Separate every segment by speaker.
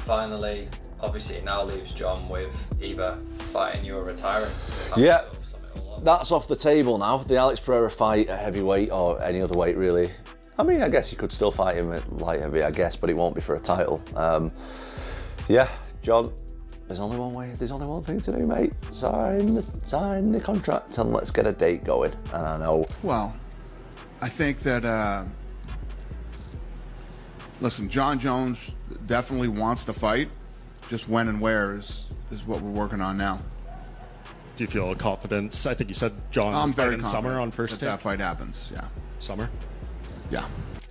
Speaker 1: finally, obviously it now leaves John with either fighting you or retiring.
Speaker 2: Yeah, that's off the table now. The Alex Pereira fight at heavyweight or any other weight really. I mean, I guess you could still fight him at light heavy, I guess, but it won't be for a title. Yeah, John, there's only one way, there's only one thing to do, mate. Sign the contract and let's get a date going. And I know.
Speaker 3: Well, I think that, listen, John Jones definitely wants to fight. Just when and where is what we're working on now.
Speaker 4: Do you feel confidence? I think you said John
Speaker 3: I'm
Speaker 4: fight
Speaker 3: very
Speaker 4: in
Speaker 3: confident
Speaker 4: summer on first day.
Speaker 3: that fight happens, yeah.
Speaker 4: Summer?
Speaker 3: Yeah.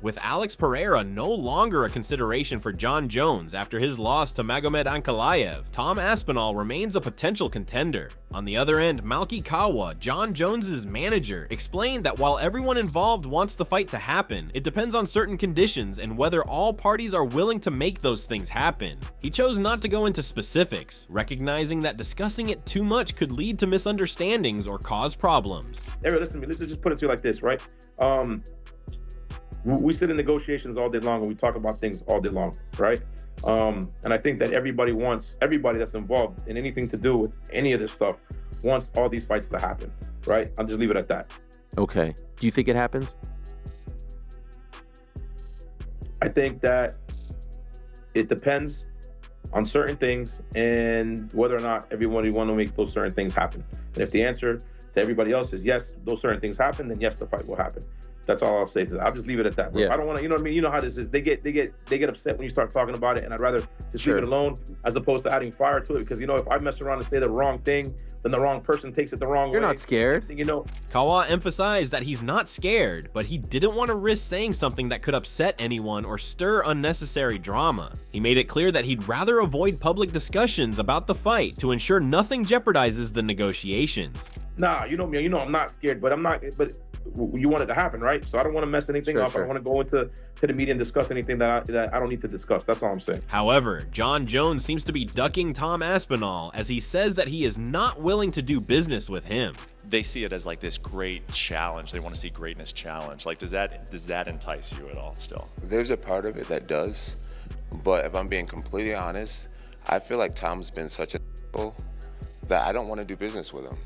Speaker 5: With Alex Pereira no longer a consideration for John Jones after his loss to Magomed Ankalaev, Tom Aspinall remains a potential contender. On the other end, Malki Kawa, John Jones's manager, explained that while everyone involved wants the fight to happen, it depends on certain conditions and whether all parties are willing to make those things happen. He chose not to go into specifics, recognizing that discussing it too much could lead to misunderstandings or cause problems.
Speaker 6: Hey, listen to me, let's just put it to you like this, right? We sit in negotiations all day long and we talk about things all day long, right? And I think that everybody that's involved in anything to do with any of this stuff wants all these fights to happen, right? I'll just leave it at that.
Speaker 7: Okay. Do you think it happens?
Speaker 6: I think that it depends on certain things and whether or not everybody want to make those certain things happen. And if the answer to everybody else is yes, those certain things happen, then yes, the fight will happen. That's all I'll say to that. I'll just leave it at that, bro.
Speaker 7: Yeah.
Speaker 6: I don't want to, you know what I mean? You know how this is. They get upset when you start talking about it, and I'd rather just leave it alone as opposed to adding fire to it. Because you know, if I mess around and say the wrong thing, then the wrong person takes it the wrong way.
Speaker 7: You're not scared.
Speaker 6: You know.
Speaker 5: Kawa emphasized that he's not scared, but he didn't want to risk saying something that could upset anyone or stir unnecessary drama. He made it clear that he'd rather avoid public discussions about the fight to ensure nothing jeopardizes the negotiations.
Speaker 6: Nah, you know me. You know I'm not scared, but you want it to happen, right? So I don't want to mess anything up.
Speaker 7: Sure.
Speaker 6: I don't want to go into the media and discuss anything that I don't need to discuss. That's all I'm saying.
Speaker 5: However, John Jones seems to be ducking Tom Aspinall as he says that he is not willing to do business with him.
Speaker 8: They see it as like this great challenge. They want to see greatness challenge. Like, does that entice you at all still?
Speaker 9: There's a part of it that does, but if I'm being completely honest, I feel like Tom's been such a that I don't want to do business with him.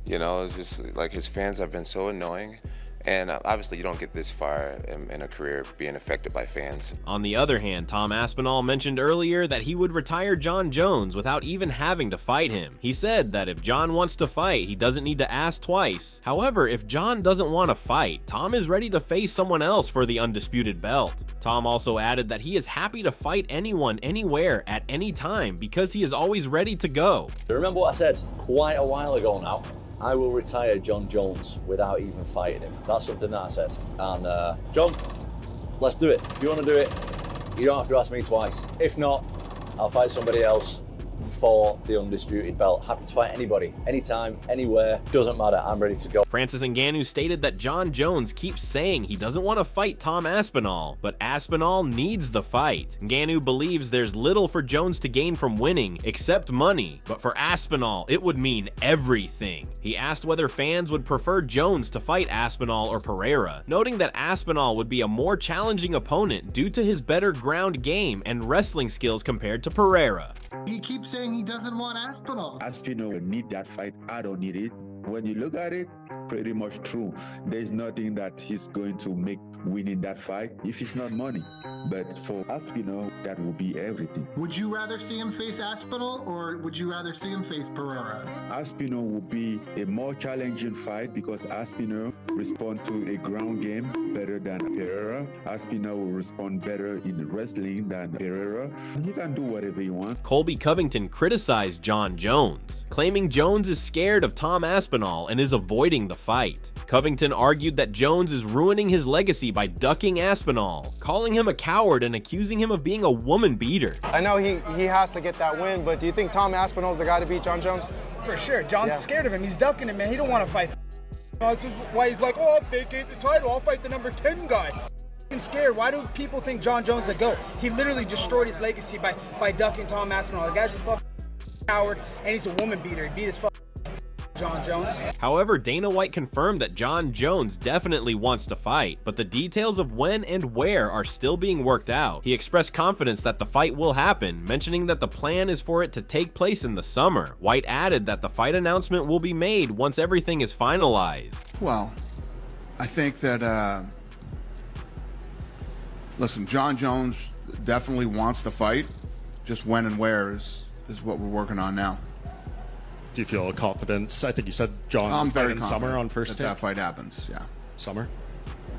Speaker 9: You know, it's just like his fans have been so annoying. And obviously you don't get this far in a career being affected by fans.
Speaker 5: On the other hand, Tom Aspinall mentioned earlier that he would retire John Jones without even having to fight him. He said that if John wants to fight, he doesn't need to ask twice. However, if John doesn't want to fight, Tom is ready to face someone else for the undisputed belt. Tom also added that he is happy to fight anyone, anywhere, at any time because he is always ready to go.
Speaker 2: Remember what I said quite a while ago now? I will retire John Jones without even fighting him. That's something that I said. And John, let's do it. If you want to do it, you don't have to ask me twice. If not, I'll fight somebody else for the undisputed belt. Happy to fight anybody, anytime, anywhere, doesn't matter, I'm ready to go.
Speaker 5: Francis Ngannou stated that John Jones keeps saying he doesn't want to fight Tom Aspinall, but Aspinall needs the fight. Ngannou believes there's little for Jones to gain from winning, except money, but for Aspinall, it would mean everything. He asked whether fans would prefer Jones to fight Aspinall or Pereira, noting that Aspinall would be a more challenging opponent due to his better ground game and wrestling skills compared to Pereira.
Speaker 10: He keeps saying he doesn't want Aspinall.
Speaker 11: Aspinall need that fight. I don't need it. When you look at it, pretty much true. There's nothing that he's going to make winning that fight if it's not money. But for Aspinall, that will be everything.
Speaker 10: Would you rather see him face Aspinall or would you rather see him face Pereira?
Speaker 11: Aspinall will be a more challenging fight because Aspinall respond to a ground game better than Pereira. Aspinall will respond better in wrestling than Pereira. He can do whatever he wants.
Speaker 5: Colby Covington criticized John Jones, claiming Jones is scared of Tom Aspinall and is avoiding the fight. Covington argued that Jones is ruining his legacy by ducking Aspinall, calling him a coward and accusing him of being a woman beater.
Speaker 12: I know he has to get that win, but do you think Tom Aspinall's the guy to beat John Jones?
Speaker 13: For sure. John's scared of him. He's ducking him, man. He don't want to fight. That's why he's like, oh, I'll vacate the title. I'll fight the number 10 guy. He's scared. Why do people think John Jones is a GOAT? He literally destroyed his legacy by ducking Tom Aspinall. The guy's a fucking coward, and he's a woman beater. He beat his fucking John Jones.
Speaker 5: However, Dana White confirmed that John Jones definitely wants to fight, but the details of when and where are still being worked out. He expressed confidence that the fight will happen, mentioning that the plan is for it to take place in the summer. White added that the fight announcement will be made once everything is finalized.
Speaker 3: Well, I think that, listen, John Jones definitely wants to fight. Just when and where is what we're working on now.
Speaker 4: Do you feel confidence? I think you said John
Speaker 3: I'm
Speaker 4: fight
Speaker 3: very
Speaker 4: in
Speaker 3: confident
Speaker 4: summer on first
Speaker 3: that
Speaker 4: day.
Speaker 3: that fight happens. Yeah.
Speaker 4: Summer?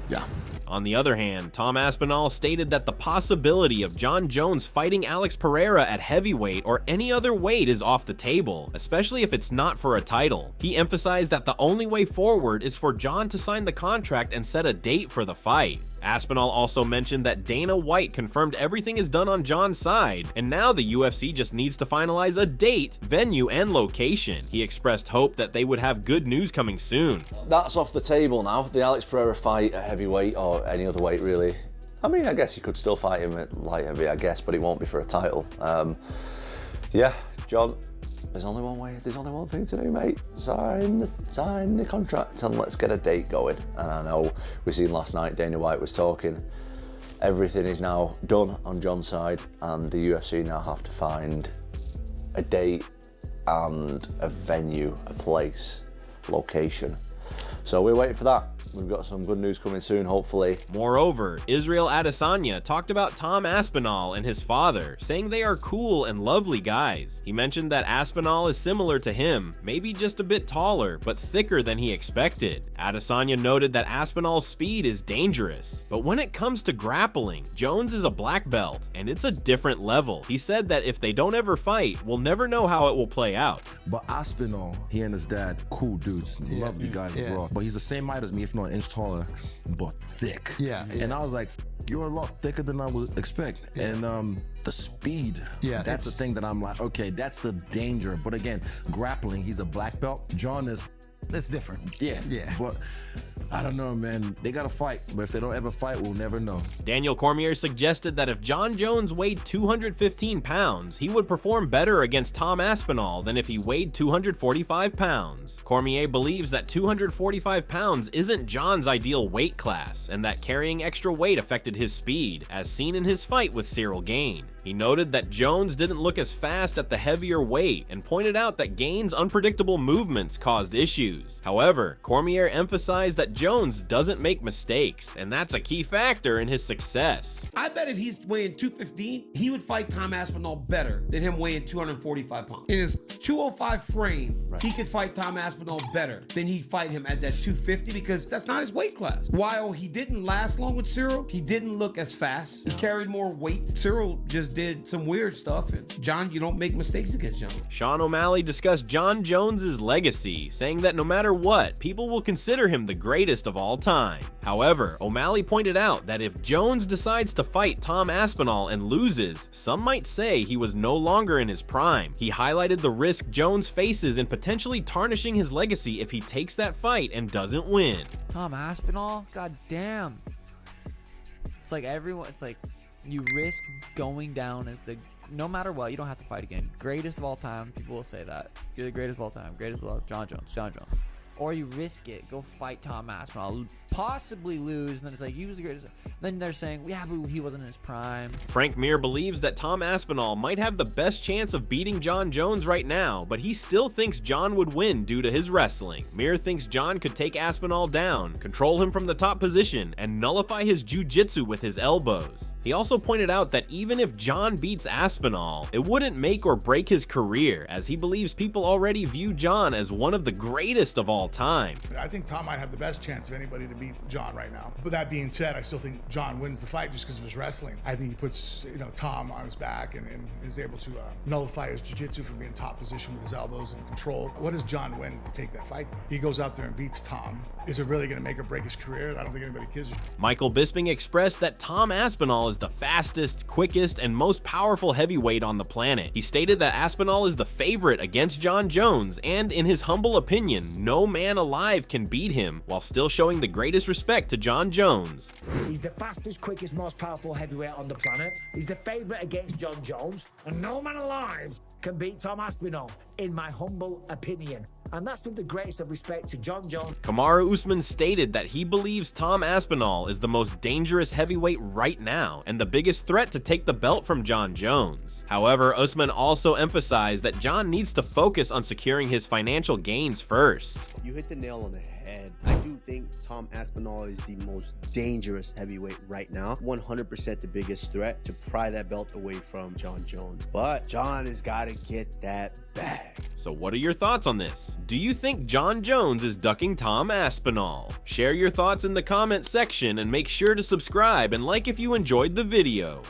Speaker 3: Yeah.
Speaker 5: On the other hand, Tom Aspinall stated that the possibility of John Jones fighting Alex Pereira at heavyweight or any other weight is off the table, especially if it's not for a title. He emphasized that the only way forward is for John to sign the contract and set a date for the fight. Aspinall also mentioned that Dana White confirmed everything is done on John's side, and now the UFC just needs to finalize a date, venue, and location. He expressed hope that they would have good news coming soon.
Speaker 2: That's off the table now. The Alex Pereira fight at heavyweight, or any other weight really. I mean, I guess you could still fight him at light heavy, I guess, but it won't be for a title. Yeah, John, there's only one way, there's only one thing to do, mate. Sign the contract and let's get a date going. And I know we seen last night Dana White was talking. Everything is now done on John's side, and the UFC now have to find a date and a venue, a place, location. So we're waiting for that. We've got some good news coming soon, hopefully.
Speaker 5: Moreover, Israel Adesanya talked about Tom Aspinall and his father, saying they are cool and lovely guys. He mentioned that Aspinall is similar to him, maybe just a bit taller, but thicker than he expected. Adesanya noted that Aspinall's speed is dangerous, but when it comes to grappling, Jones is a black belt, and it's a different level. He said that if they don't ever fight, we'll never know how it will play out.
Speaker 14: But Aspinall, he and his dad, cool dudes, lovely guys as well. But he's the same height as me, if not an inch taller, but thick. And I was like, you're a lot thicker than I would expect. And the speed, that's the thing that I'm like, okay, that's the danger. But again, grappling, he's a black belt. John is, it's different. Yeah. But I don't know, man. They gotta fight, but if they don't ever fight, we'll never know.
Speaker 5: Daniel Cormier suggested that if John Jones weighed 215 pounds, he would perform better against Tom Aspinall than if he weighed 245 pounds. Cormier believes that 245 pounds isn't John's ideal weight class, and that carrying extra weight affected his speed, as seen in his fight with Cyril Gane. He noted that Jones didn't look as fast at the heavier weight and pointed out that Gane's unpredictable movements caused issues. However, Cormier emphasized that Jones doesn't make mistakes, and that's a key factor in his success.
Speaker 15: I bet if he's weighing 215, he would fight Tom Aspinall better than him weighing 245 pounds. In his 205 frame, he could fight Tom Aspinall better than he'd fight him at that 250 because that's not his weight class. While he didn't last long with Cyril, he didn't look as fast. He carried more weight. Cyril just did some weird stuff, and John, you don't make mistakes against John.
Speaker 5: Sean O'Malley discussed John Jones's legacy, saying that no matter what, people will consider him the greatest of all time. However, O'Malley pointed out that if Jones decides to fight Tom Aspinall and loses, some might say he was no longer in his prime. He highlighted the risk Jones faces in potentially tarnishing his legacy if he takes that fight and doesn't win.
Speaker 16: Tom Aspinall? God damn. It's like everyone, it's like you risk going down as the, no matter what, you don't have to fight again. Greatest of all time, people will say that. You're the greatest of all time, greatest of all, John Jones. Or you risk it, go fight Tom Aspinall, possibly lose, and then it's like, he was the greatest. Then they're saying, yeah, but he wasn't in his prime.
Speaker 5: Frank Mir believes that Tom Aspinall might have the best chance of beating John Jones right now, but he still thinks John would win due to his wrestling. Mir thinks John could take Aspinall down, control him from the top position, and nullify his jiu-jitsu with his elbows. He also pointed out that even if John beats Aspinall, it wouldn't make or break his career, as he believes people already view John as one of the greatest of all time.
Speaker 17: I think Tom might have the best chance of anybody to beat John right now. But that being said, I still think John wins the fight just because of his wrestling. I think he puts, Tom on his back and is able to nullify his jiu-jitsu from being top position with his elbows and control. What does John win to take that fight? He goes out there and beats Tom. Is it really going to make or break his career? I don't think anybody gives a shit.
Speaker 5: Michael Bisping expressed that Tom Aspinall is the fastest, quickest, and most powerful heavyweight on the planet. He stated that Aspinall is the favorite against John Jones, and in his humble opinion, no man alive can beat him, while still showing the greatest respect to John Jones.
Speaker 18: He's the fastest, quickest, most powerful heavyweight on the planet. He's the favorite against John Jones, and no man alive can beat Tom Aspinall, in my humble opinion. And that's with the greatest of respect to John Jones.
Speaker 5: Kamaru Usman stated that he believes Tom Aspinall is the most dangerous heavyweight right now and the biggest threat to take the belt from John Jones. However, Usman also emphasized that John needs to focus on securing his financial gains first.
Speaker 19: You hit the nail on the head. I do think Tom Aspinall is the most dangerous heavyweight right now. 100% the biggest threat to pry that belt away from John Jones. But John has got to get that bag.
Speaker 5: So what are your thoughts on this? Do you think John Jones is ducking Tom Aspinall? Share your thoughts in the comment section and make sure to subscribe and like if you enjoyed the video.